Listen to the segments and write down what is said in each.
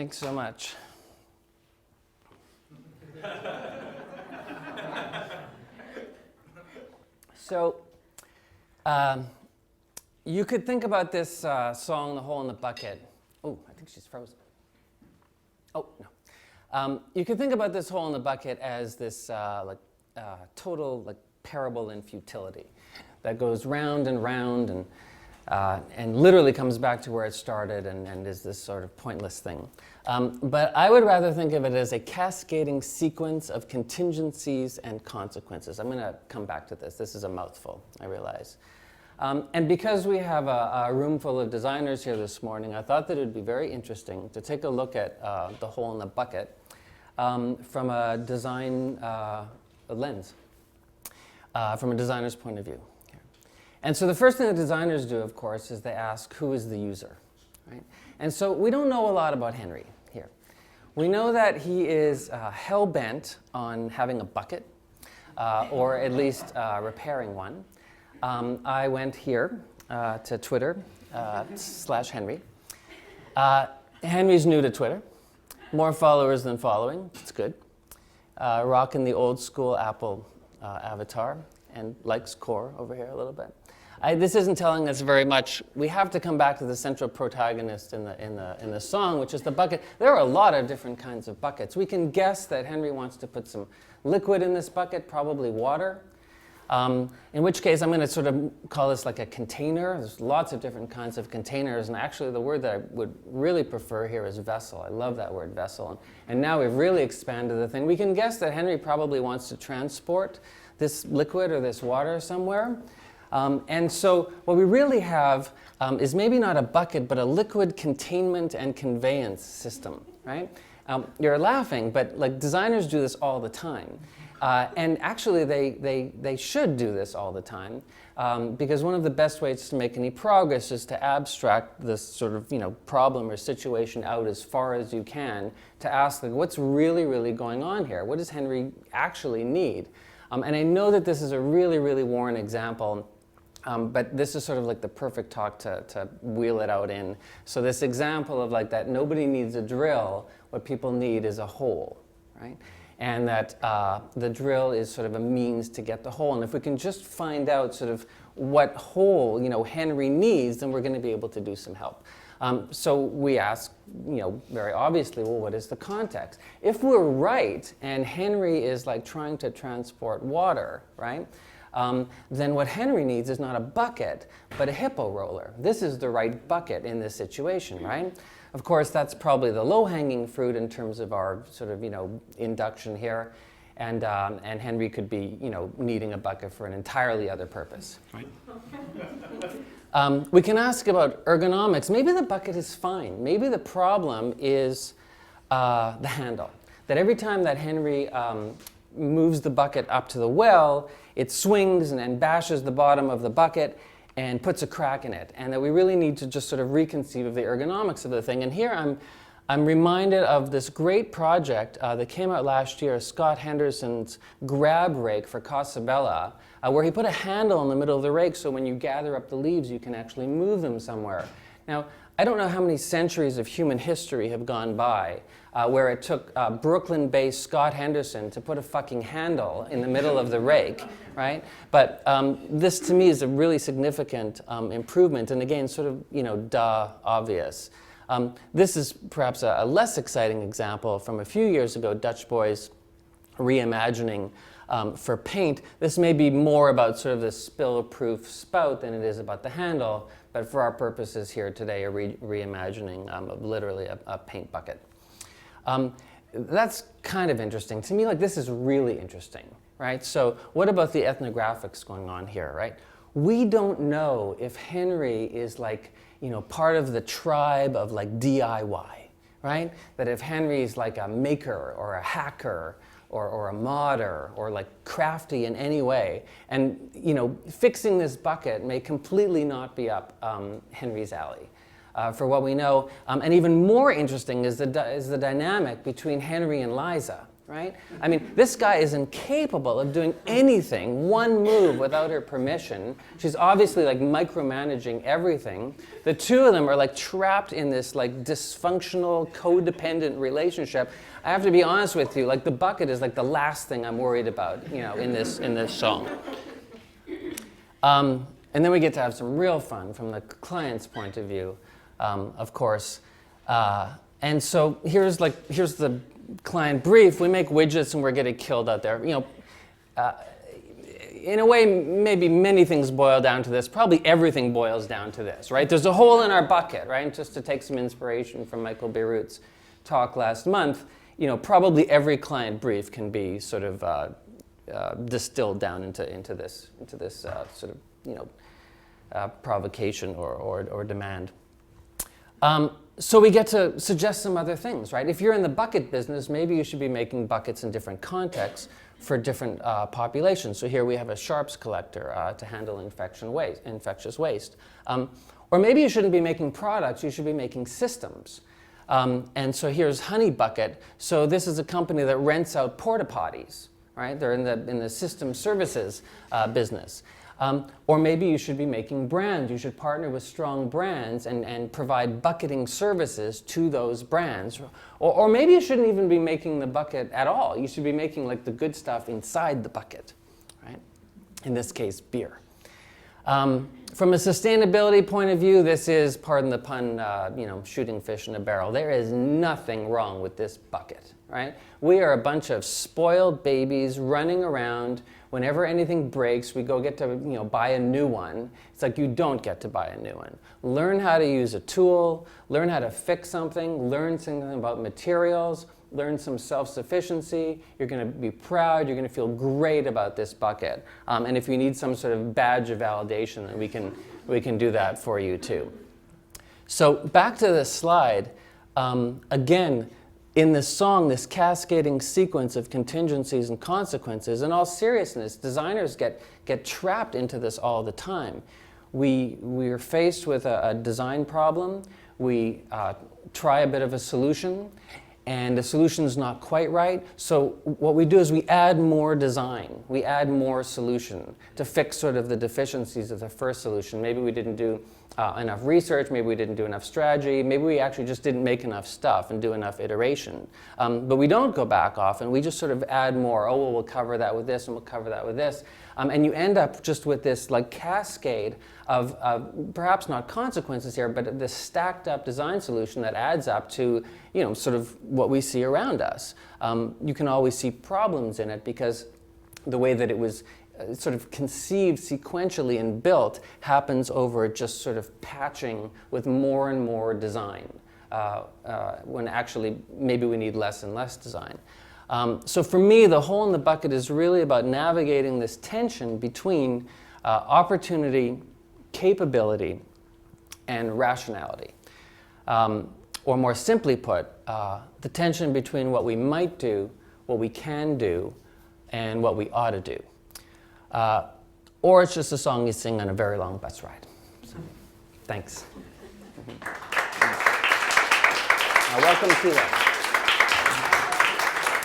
Thanks so much. So, you could think about this song, The Hole in the Bucket. Oh, I think she's frozen. Oh, no. You could think about this hole in the bucket as this total parable in futility that goes round and literally comes back to where it started and is this sort of pointless thing. But I would rather think of it as a cascading sequence of contingencies and consequences. I'm going to come back to this. This is a mouthful, I realize. And because we have a room full of designers here this morning, I thought that it would be very interesting to take a look at the hole in the bucket from a design lens, from a designer's point of view. And so the first thing that designers do, of course, is they ask, who is the user? Right? And so we don't know a lot about Henry here. We know that he is hell-bent on having a bucket, or at least repairing one. I went here to Twitter /Henry. Henry's new to Twitter. More followers than following. It's good. Rocking the old school Apple avatar and likes Core over here a little bit. This isn't telling us very much. We have to come back to the central protagonist in the song, which is the bucket. There are a lot of different kinds of buckets. We can guess that Henry wants to put some liquid in this bucket, probably water. In which case, I'm going to sort of call this like a container. There's lots of different kinds of containers, and actually the word that I would really prefer here is vessel. I love that word, vessel. And now we've really expanded the thing. We can guess that Henry probably wants to transport this liquid or this water somewhere. And so what we really have is maybe not a bucket, but a liquid containment and conveyance system, right? You're laughing, but like designers do this all the time. And actually, they should do this all the time, because one of the best ways to make any progress is to abstract this sort of problem or situation out as far as you can to ask, like, what's really, really going on here? What does Henry actually need? And I know that this is a really, really worn example, but this is sort of like the perfect talk to wheel it out in. So this example of like that nobody needs a drill, what people need is a hole, right? And that the drill is sort of a means to get the hole. And if we can just find out sort of what hole Henry needs, then we're going to be able to do some help. So we ask, very obviously, well, what is the context? If we're right, and Henry is like trying to transport water, right? Then what Henry needs is not a bucket, but a hippo roller. This is the right bucket in this situation, right? Of course, that's probably the low-hanging fruit in terms of our sort of, induction here. And Henry could be, needing a bucket for an entirely other purpose. Right. We can ask about ergonomics. Maybe the bucket is fine. Maybe the problem is the handle. That every time that Henry moves the bucket up to the well, it swings and bashes the bottom of the bucket and puts a crack in it, and that we really need to just sort of reconceive of the ergonomics of the thing. And here I'm reminded of this great project that came out last year, Scott Henderson's grab rake for Casabella, where he put a handle in the middle of the rake so when you gather up the leaves, you can actually move them somewhere. Now, I don't know how many centuries of human history have gone by where it took Brooklyn-based Scott Henderson to put a fucking handle in the middle of the rake, right? But this, to me, is a really significant improvement, and again, sort of, obvious. This is perhaps a less exciting example from a few years ago, Dutch boys reimagining for paint. This may be more about sort of the spill-proof spout than it is about the handle, but for our purposes here today, a reimagining of literally a paint bucket. That's kind of interesting. To me, like, this is really interesting, right? So what about the ethnographics going on here, right? We don't know if Henry is like, part of the tribe of like DIY, right? That if Henry's like a maker or a hacker or a modder or like crafty in any way, and fixing this bucket may completely not be up Henry's alley. For what we know, and even more interesting is the dynamic between Henry and Liza, right? I mean, this guy is incapable of doing anything, one move without her permission. She's obviously like micromanaging everything. The two of them are like trapped in this like dysfunctional, codependent relationship. I have to be honest with you, like the bucket is like the last thing I'm worried about, you know, in this song. And then we get to have some real fun from the client's point of view, of course. And so here's the client brief. We make widgets and we're getting killed out there. You know, in a way, maybe many things boil down to this. Probably everything boils down to this, right? There's a hole in our bucket, right? And just to take some inspiration from Michael Beirut's talk last month, you know, probably every client brief can be sort of distilled down into this sort of, you know, provocation or demand. So we get to suggest some other things, right? If you're in the bucket business, maybe you should be making buckets in different contexts for different populations. So here we have a sharps collector to handle infectious waste. Or maybe you shouldn't be making products, you should be making systems. And so here's Honey Bucket. So this is a company that rents out porta potties, right? They're in the system services business. Or maybe you should be making brands. You should partner with strong brands and provide bucketing services to those brands. Or maybe you shouldn't even be making the bucket at all. You should be making like the good stuff inside the bucket, right? In this case, beer. From a sustainability point of view, this is, pardon the pun, you know, shooting fish in a barrel. There is nothing wrong with this bucket, right? We are a bunch of spoiled babies running around. Whenever anything breaks, we go get to, you know, buy a new one. It's like you don't get to buy a new one. Learn how to use a tool, learn how to fix something, learn something about materials, learn some self-sufficiency. You're going to be proud, you're going to feel great about this bucket. And if you need some sort of badge of validation, then we can do that for you too. So back to this slide, again, in this song, this cascading sequence of contingencies and consequences, in all seriousness, designers get trapped into this all the time. We're faced with a design problem, we try a bit of a solution, and the solution's not quite right. So what we do is we add more design, we add more solution to fix sort of the deficiencies of the first solution. Maybe we didn't do enough research, maybe we didn't do enough strategy, maybe we actually just didn't make enough stuff and do enough iteration. But we don't go back often, we just sort of add more. Oh, well, we'll cover that with this and we'll cover that with this. And you end up just with this like cascade of perhaps not consequences here, but this stacked up design solution that adds up to, you know, sort of what we see around us. You can always see problems in it because the way that it was sort of conceived sequentially and built happens over just sort of patching with more and more design when actually maybe we need less and less design. So for me, the hole in the bucket is really about navigating this tension between opportunity, capability, and rationality. Or more simply put, the tension between what we might do, what we can do, and what we ought to do. Or it's just a song you sing on a very long bus ride. So, thanks. Welcome to that.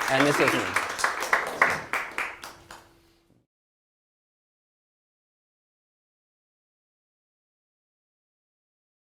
And this is me.